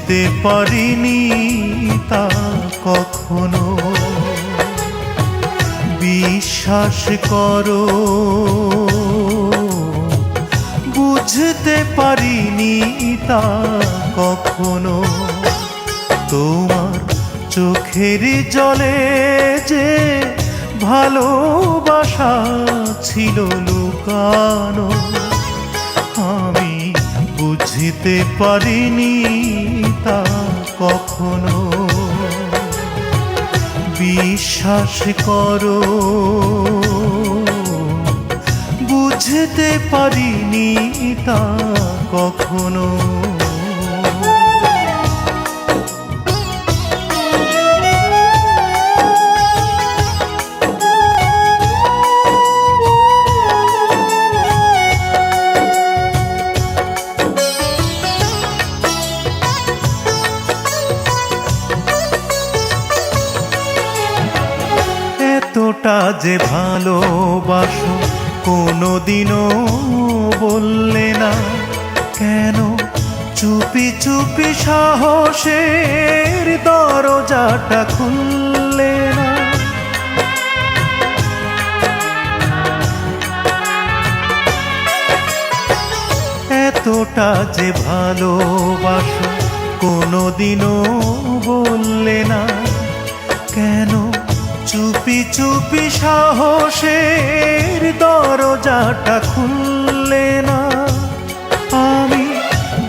বুঝতে পারিনি তা কখনো। বিশ্বাস করো বুঝতে পারিনি তা কখনো। তোমার চোখের জলে যে ভালোবাসা ছিল লুকানো, আমি বুঝতে পারিনি তা কখনো। বিশ্বাস করো বুঝতে পারিনি তা কখনো। এতটা যে ভালোবাসো কোনোদিনও বললে না, কেন চুপি চুপি সাহসের দরজাটা খুললে না? এতটা যে ভালোবাসো কোনোদিনও বললে না, কেন চুপি চুপি সাহসের দরজাটা খুললে না? আমি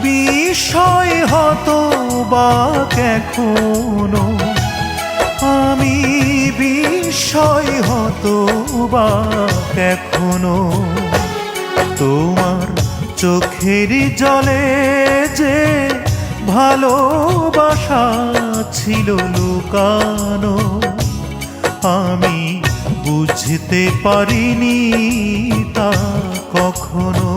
বিস্ময় হতবাক এখনো, আমি বিস্ময় হতবাক এখনো। তোমার চোখের জলে যে ভালোবাসা ছিল লুকানো, আমি বুঝতে পারিনি তা কখনো।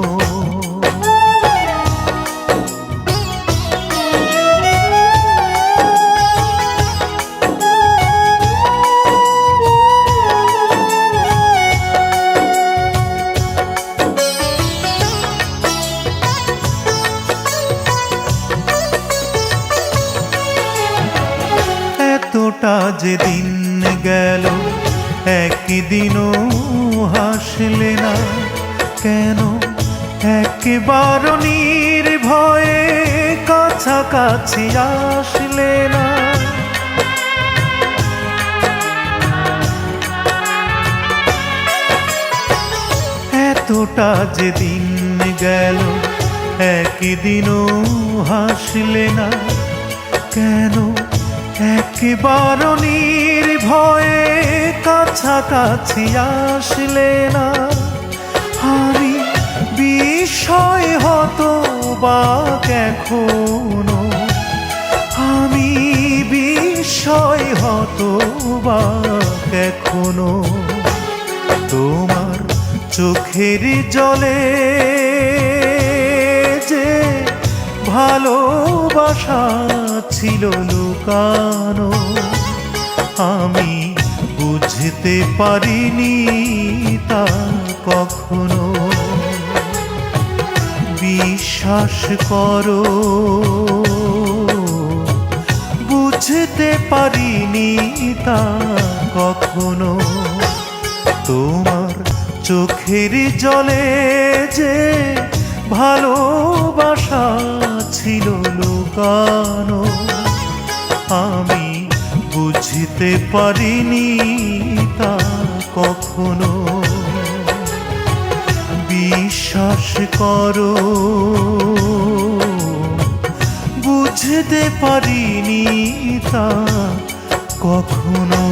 এতটা যে দিন গেল একদিনও হাসলে না, কেন একবার নির্ভয়ে কাছাকাছি আসলে না? এতটা যে দিন গেল একদিনও হাসলে না, কেন একবার নির্ভয়ে কাছাকাছি আসলে না? আমি বিস্ময় হতবাক এখনো, আমি বিস্ময় হতবাক এখনো। তোমার চোখের জলে যে ভালোবাসা ছিল লুকানো, আমি বুঝতে পারিনি তা কখনো। বিশ্বাস করো বুঝতে পারিনি তা কখনো। তোমার চোখের জলে যে ভালোবাসা ছিল লুকানো, আমি বুঝতে পারিনি তা কখনো। বিশ্বাস করো বুঝতে পারিনি তা কখনো।